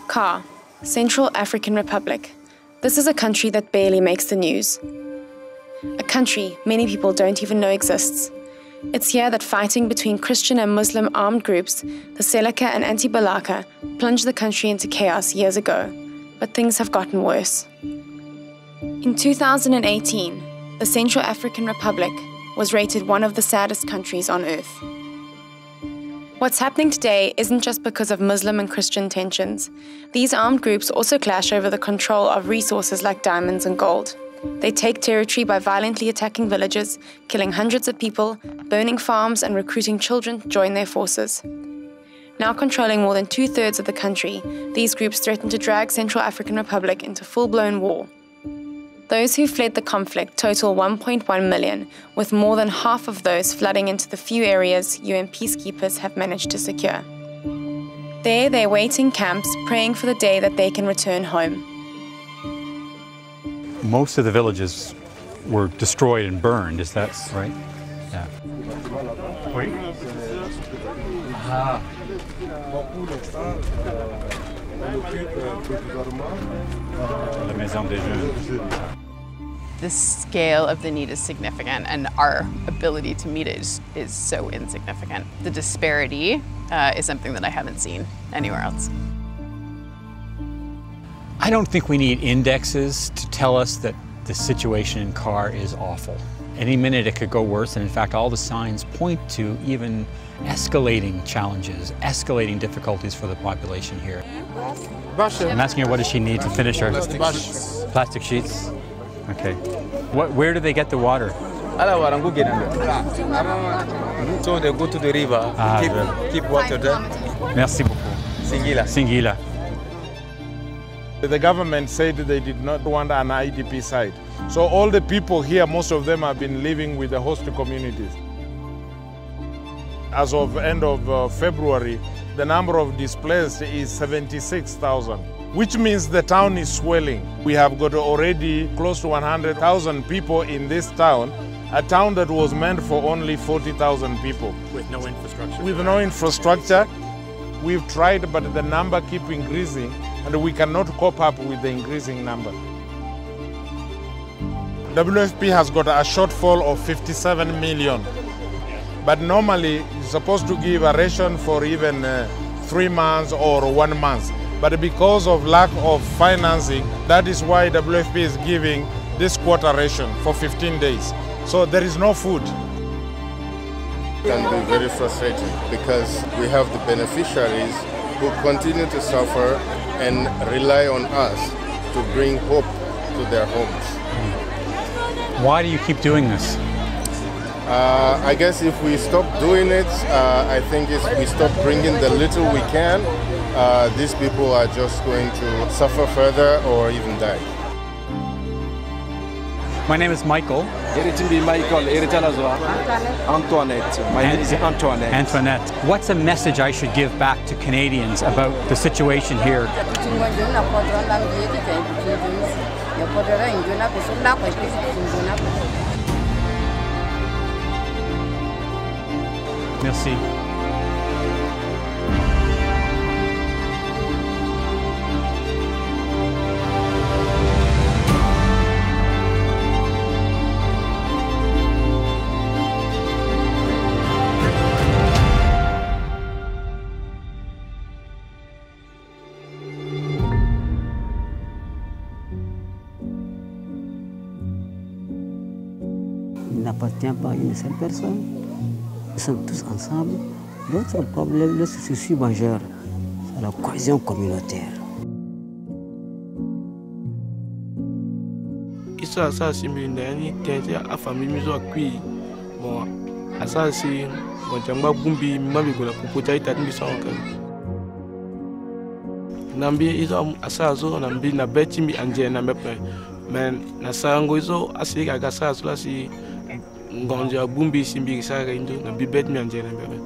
CAR, Central African Republic. This is a country that barely makes the news. A country many people don't even know exists. It's here that fighting between Christian and Muslim armed groups, the Seleka and Anti-Balaka, plunged the country into chaos years ago. But things have gotten worse. In 2018, the Central African Republic was rated one of the saddest countries on earth. What's happening today isn't just because of Muslim and Christian tensions. These armed groups also clash over the control of resources like diamonds and gold. They take territory by violently attacking villages, killing hundreds of people, burning farms and recruiting children to join their forces. Now controlling more than 2/3 of the country, these groups threaten to drag Central African Republic into full-blown war. Those who fled the conflict total 1.1 million, with more than half of those flooding into the few areas UN peacekeepers have managed to secure. There they wait in camps, praying for the day that they can return home. Most of the villages were destroyed and burned, is that right? Yeah. Wait. La Maison des Jeunes. The scale of the need is significant, and our ability to meet it is so insignificant. The disparity is something that I haven't seen anywhere else. I don't think we need indexes to tell us that the situation in CAR is awful. Any minute it could go worse, and in fact all the signs point to even escalating challenges, escalating difficulties for the population here. I'm asking her, what does she need to finish her plastic sheets? Okay. Where do they get the water? So they go to the river, keep water there. Merci beaucoup. Singila. Singila. The government said they did not want an IDP site. So all the people here, most of them have been living with the host communities. As of end of February, the number of displaced is 76,000, which means the town is swelling. We have got already close to 100,000 people in this town, a town that was meant for only 40,000 people. With no infrastructure. With no infrastructure. We've tried, but the number keeps increasing, and we cannot cope up with the increasing number. WFP has got a shortfall of 57 million. But normally, you're supposed to give a ration for even 3 months or 1 month. But because of lack of financing, that is why WFP is giving this quarter ration for 15 days. So there is no food. It can be very frustrating because we have the beneficiaries who continue to suffer and rely on us to bring hope to their homes. Why do you keep doing this? I guess if we stop doing it, I think if we stop bringing the little we can, these people are just going to suffer further or even die. My name is Michael. Antoinette. My name is Antoinette. Antoinette. What's a message I should give back to Canadians about the situation here? Merci. Il n'appartient pas à une seule personne. Nous sommes tous ensemble. L'autre problème, le souci majeur, c'est la cohésion communautaire. Isso asasi mbindani tete afami mizo akwi bon asasi bonjamba bumbi mami gola kukuta itani sonka nambi izo asazo nambi na beti mi anje na mepe men na sango izo asika gasa sulasi ngonja bumbi simbi saga indo nambi beti mi anje na mepe.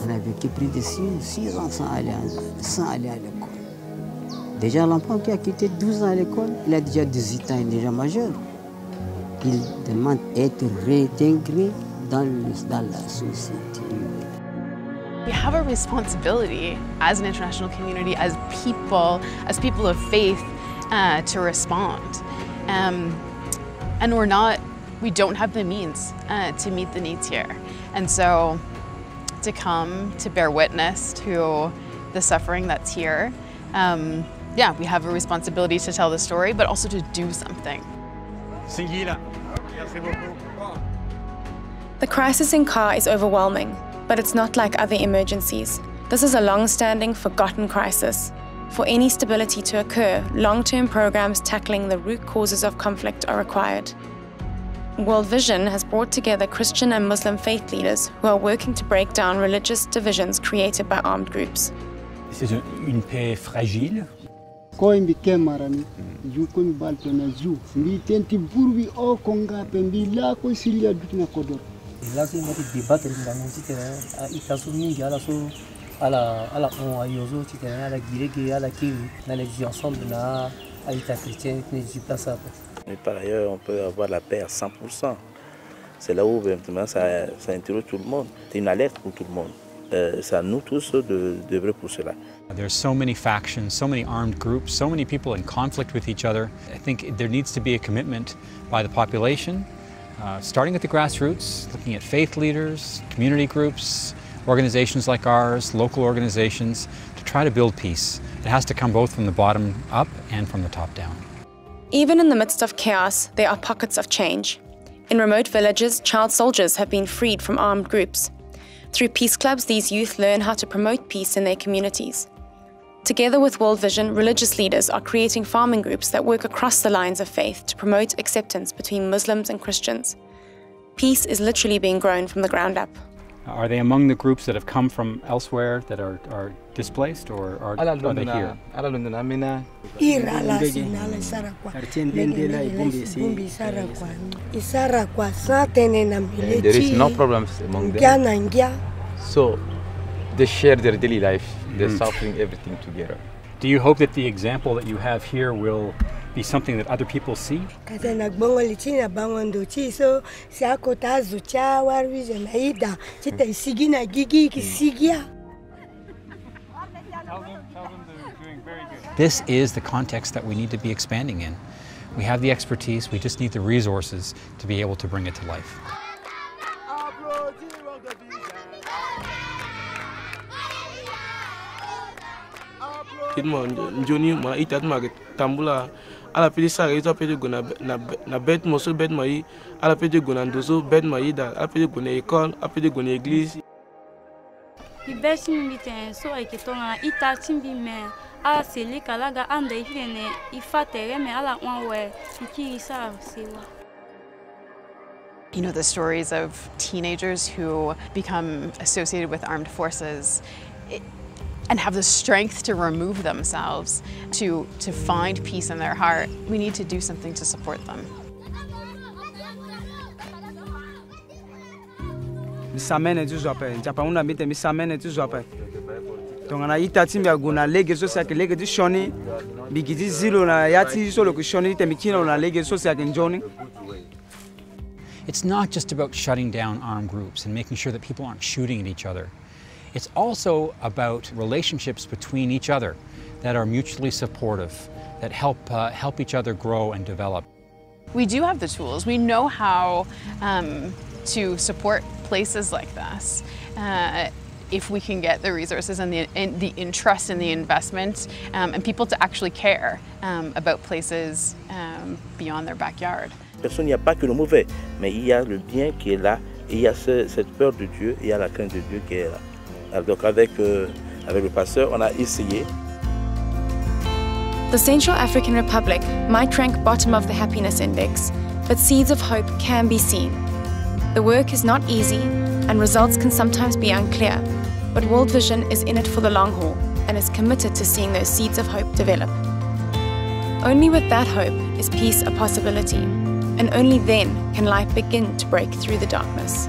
On a vécu plus de 6 ans sans aller à l'école. Déjà, l'enfant qui a quitté 12 ans à l'école, il a déjà 18 ans, il est déjà majeur. Il demande d'être réintégré dans la société. We have a responsibility as an international community, as people of faith, to respond. And we don't have the means to meet the needs here. And so to come to bear witness to the suffering that's here, yeah, we have a responsibility to tell the story, but also to do something. The crisis in Kar is overwhelming, but it's not like other emergencies. This is a long-standing, forgotten crisis. For any stability to occur, long-term programs tackling the root causes of conflict are required. World Vision has brought together Christian and Muslim faith leaders who are working to break down religious divisions created by armed groups. C'est une paix fragile. Mais par ailleurs, on peut avoir la paix à 100%. C'est là où maintenant ça interroge tout le monde. C'est une alerte pour tout le monde. C'est à nous tous d'œuvrer pour cela. There's so many factions, so many armed groups, so many people in conflict with each other. I think there needs to be a commitment by the population, starting at the grassroots, looking at faith leaders, community groups, organizations like ours, local organizations, to try to build peace. It has to come both from the bottom up and from the top down. Even in the midst of chaos, there are pockets of change. In remote villages, child soldiers have been freed from armed groups. Through peace clubs, these youth learn how to promote peace in their communities. Together with World Vision, religious leaders are creating farming groups that work across the lines of faith to promote acceptance between Muslims and Christians. Peace is literally being grown from the ground up. Are they among the groups that have come from elsewhere that are displaced, or are they here? There is no problems among them. So they share their daily life, they're suffering everything together. Do you hope that the example that you have here will be something that other people see? This is the context that we need to be expanding in. We have the expertise, we just need the resources to be able to bring it to life. Ala pedi sara ito pedi guna na bet moso bet mai ala pedi guna ndozo bet mai da ala pedi guna école ala pedi guna église. Ibesi mbite so eketonga ita timbi me ala seli kalaga anda ifene ifatere me ala wanwe ikiri sara sewa. You know, the stories of teenagers who become associated with armed forces and have the strength to remove themselves, to find peace in their heart. We need to do something to support them. Misamene tuzope, Japanuna mite misamene tuzope. Tongana ita timba guna lege so sak lege di shoni, bigidi zilo na yati so lo kushoni te mikino na lege so sak njoni. It's not just about shutting down armed groups and making sure that people aren't shooting at each other. It's also about relationships between each other that are mutually supportive, that help each other grow and develop. We do have the tools. We know how to support places like this. If we can get the resources and the interest and the investment and people to actually care about places beyond their backyard. Personne, il n'y a pas que le mauvais, mais il y a le bien qui est là, et il y a cette peur de Dieu, et il y a la crainte de Dieu qui est là. Donc avec le pasteur, on a essayé. The Central African Republic might rank bottom of the happiness index, but seeds of hope can be seen. The work is not easy, and results can sometimes be unclear, but World Vision is in it for the long haul and is committed to seeing those seeds of hope develop. Only with that hope is peace a possibility, and only then can light begin to break through the darkness.